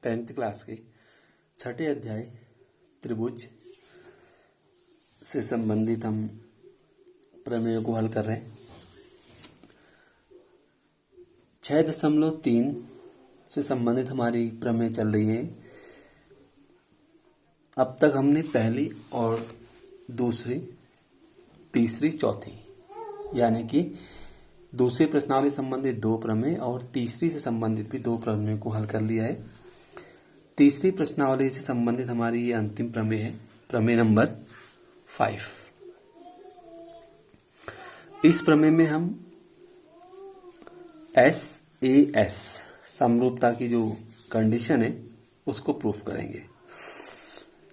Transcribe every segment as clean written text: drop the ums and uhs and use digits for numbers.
10th class के छठे अध्याय त्रिभुज से संबंधित हम प्रमेय को हल कर रहे हैं। 6.3 से संबंधित हमारी प्रमेय चल रही है। अब तक हमने पहली और दूसरी, तीसरी, चौथी यानी कि दूसरी प्रश्नावली से संबंधित दो प्रमेय और तीसरी से संबंधित भी दो प्रमेय को हल कर लिया है। तीसरी प्रश्नावली से संबंधित हमारी ये अंतिम प्रमेय है, प्रमेय नंबर 5। इस प्रमेय में हम SAS समरूपता की जो कंडीशन है उसको प्रूफ करेंगे।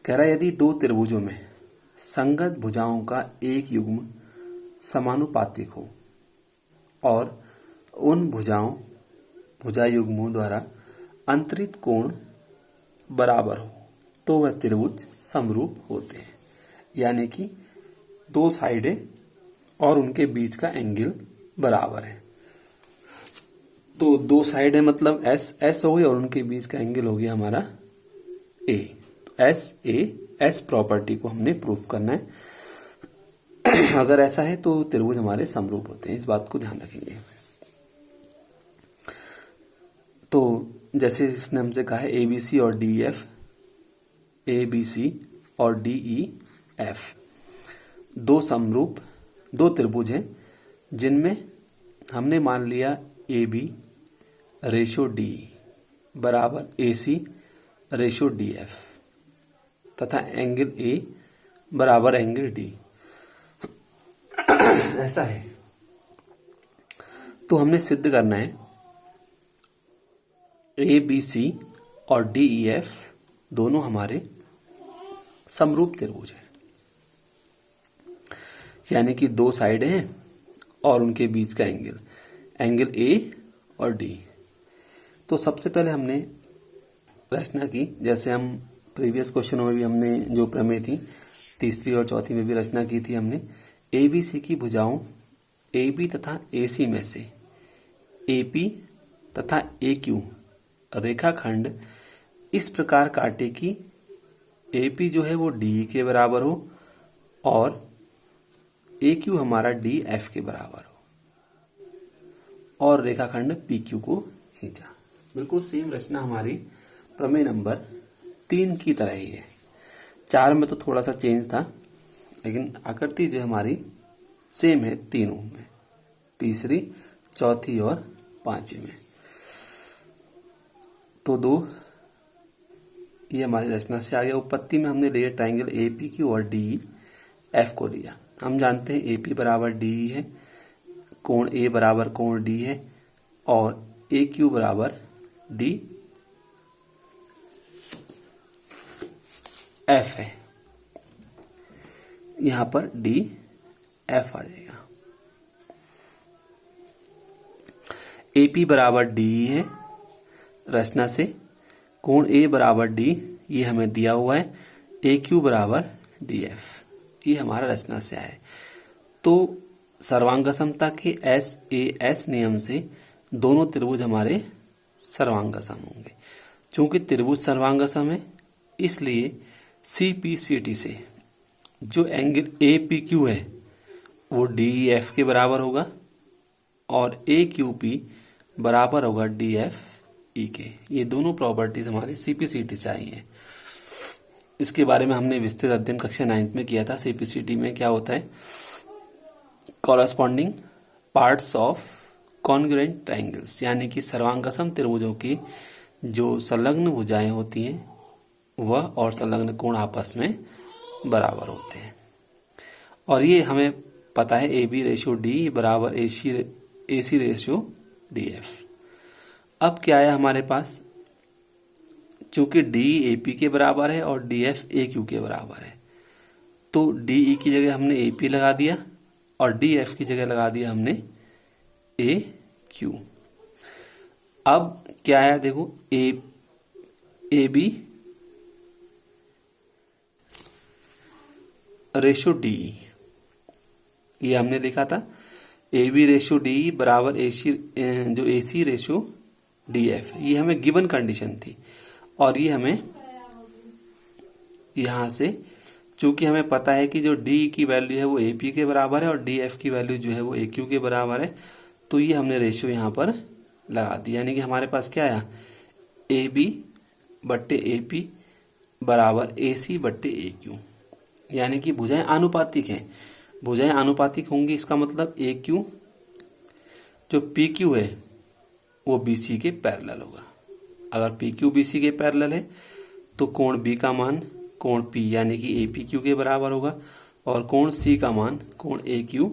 कह रहा है यदि दो त्रिभुजों में संगत भुजाओं का एक युग्म समानुपातिक हो और उन भुजा युग्मों द्वारा अंतरित कोण बराबर हो तो वह त्रिभुज समरूप होते हैं। यानी कि दो साइडें और उनके बीच का एंगल बराबर है। तो दो साइड है मतलब S हो गई और उनके बीच का एंगल हो गया हमारा A। SAS प्रॉपर्टी को हमने प्रूफ करना है। अगर ऐसा है तो त्रिभुज हमारे समरूप होते हैं, इस बात को ध्यान रखेंगे। तो जैसे इसने हमसे कहा है ABC और DEF, ABC और DEF दो समरूप दो त्रिभुज हैं जिनमें हमने मान लिया AB रेशो DE बराबर AC रेशो DF तथा एंगल A बराबर एंगल D। ऐसा है तो हमने सिद्ध करना है ABC और DEF दोनों हमारे समरूप त्रिभुज हैं। यानी कि दो साइड हैं और उनके बीच का एंगल A और D। तो सबसे पहले हमने रचना की, जैसे हम प्रीवियस क्वेश्चनों में भी हमने जो प्रमेय थी तीसरी और चौथी में भी रचना की थी। हमने ABC की भुजाओं AB तथा AC में से AP तथा AQ रेखाखंड इस प्रकार काटे कि AP जो है वो DE के बराबर हो और AQ हमारा DF के बराबर हो और रेखाखंड PQ को खींचा। बिल्कुल सेम रचना हमारी प्रमेय नंबर 3 की तरह ही है। 4 में तो थोड़ा सा चेंज था, लेकिन आकृति जो हमारी सेम है तीनों में, तीसरी, चौथी और पांचवी में। तो दो ये हमारी रचना से आ गया। उत्पत्ति में हमने लिया ट्राइंगल APQ और DEF को लिया। हम जानते हैं AP बराबर DE है, कोण A बराबर कोण D है और AQ बराबर DF है। यहां पर DF आ जाएगा। AP बराबर DE है रचना से, कोण A बराबर D ये हमें दिया हुआ है, AQ बराबर DF ये हमारा रचना से आया है। तो सर्वांग समता के SAS नियम से दोनों त्रिभुज हमारे सर्वांग सम होंगे। चूंकि त्रिभुज सर्वांग सम है इसलिए CPCT से जो एंगल APQ है वो DEF के बराबर होगा और AQP बराबर होगा DFE के। ये दोनों प्रॉपर्टीज हमारे CPCT से आई हैं। इसके बारे में हमने विस्तृत अध्ययन कक्षा 9th में किया था। CPCT में क्या होता है, corresponding parts of congruent triangles, यानी कि सर्वांगसम त्रिभुजों की जो संलग्न भुजाएं होती हैं वह और संलग्न कोण आपस में बराबर होते हैं। और ये हमें पता है AB रेशियो D बराबर AC रेशियो DF। अब क्या है हमारे पास, चूंकि DE AP के बराबर है और DF AQ के बराबर है तो DE की जगह हमने AP लगा दिया और DF की जगह लगा दिया हमने AQ। अब क्या है देखो, AB रेशो DE ये हमने लिखा था, AB रेशो DE बराबर AC जो AC रेशो DF ये हमें गिवन कंडीशन थी। और ये हमें यहां से, चूंकि हमें पता है कि जो डी की वैल्यू है वो AP के बराबर है और DF की वैल्यू जो है वो AQ के बराबर है, तो ये हमने रेशियो यहाँ पर लगा दी। यानी कि हमारे पास क्या आया, AB बट्टे AP बराबर AC बट्टे AQ। यानी कि भुजाएं आनुपातिक हैं। भुजाएं आनुपातिक होंगी, इसका मतलब AQ जो PQ है वो BC के पैरेलल होगा। अगर PQ BC के पैरेलल है तो कोण B का मान कोण P यानी कि APQ के बराबर होगा और कोण C का मान कोण AQ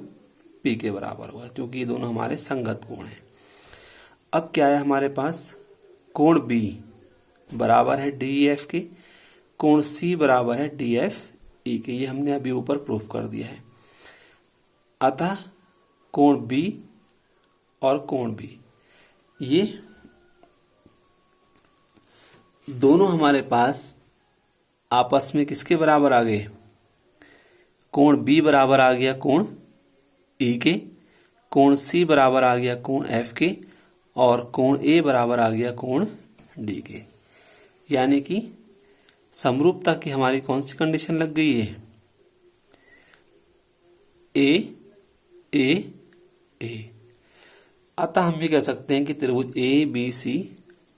P के बराबर होगा, क्योंकि ये दोनों हमारे संगत कोण हैं। अब क्या है हमारे पास, कोण B बराबर है DEF के, कोण C बराबर है DFE के। ये हमने अभी ऊपर प्रूफ कर दिया है। अतः कोण B और कोण B ये दोनों हमारे पास आपस में किसके बराबर आ गए, कोण B बराबर आ गया कोण E के, कोण C बराबर आ गया कोण F के और कोण A बराबर आ गया कोण D के। यानी कि समरूपता की हमारी कौन सी कंडीशन लग गई है, A A A। अतः हम ये कह सकते हैं कि त्रिभुज ABC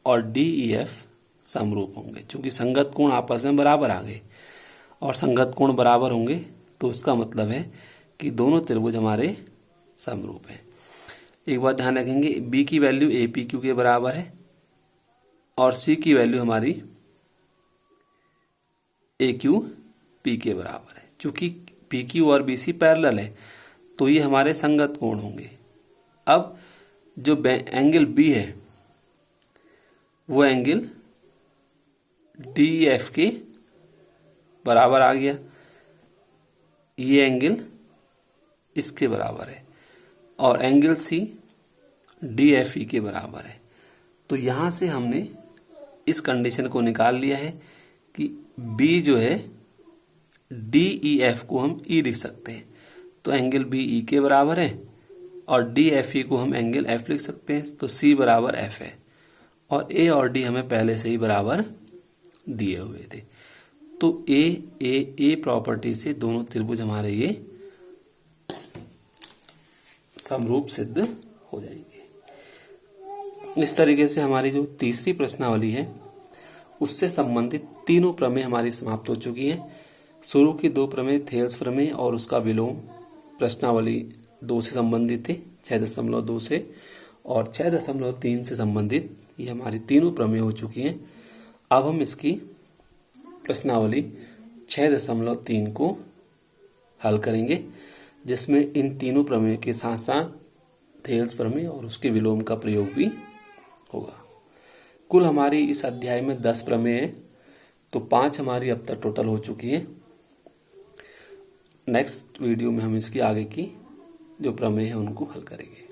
और DEF समरूप होंगे। चूंकि संगत कोण आपस में बराबर आ गए और संगत कोण बराबर होंगे तो इसका मतलब है कि दोनों त्रिभुज हमारे समरूप हैं। एक बात ध्यान रखेंगे, B की वैल्यू APQ के बराबर है और C की वैल्यू हमारी AQP के बराबर है। चूंकि PQ और BC पैरेलल है तो ये हमारे संगत कोण होंगे। अब जो एंगल B है वो एंगल DEF के बराबर आ गया, ये एंगल इसके बराबर है और एंगल C DFE के बराबर है। तो यहां से हमने इस कंडीशन को निकाल लिया है कि B जो है DEF को हम E लिख सकते हैं, तो एंगल BE के बराबर है और DFE को हम एंगल F लिख सकते हैं, तो C बराबर F है और A और D हमें पहले से ही बराबर दिए हुए थे। तो A प्रॉपर्टी से दोनों त्रिभुज हमारे ये समरूप सिद्ध हो जाएंगे। इस तरीके से हमारी जो तीसरी प्रश्नावली है उससे संबंधित तीनों प्रमेय हमारी समाप्त हो चुकी हैं। शुरू की दो प्रमेय थेल्स प्रमेय और उसका विलोम प्रश्नावली 2 से संबंधित थे, 6.2 से, और 6.3 से संबंधित ये हमारी तीनों प्रमेय हो चुकी हैं। अब हम इसकी प्रश्नावली 6.3 को हल करेंगे, जिसमें इन तीनों प्रमेय के साथ साथ थेल्स प्रमेय और उसके विलोम का प्रयोग भी होगा। कुल हमारी इस अध्याय में 10 प्रमेय हैं, तो 5 हमारी अब तक टोटल हो चुकी है। नेक्स्ट वीडियो में हम इसकी आगे की जो प्रमेय है उनको हल करेंगे।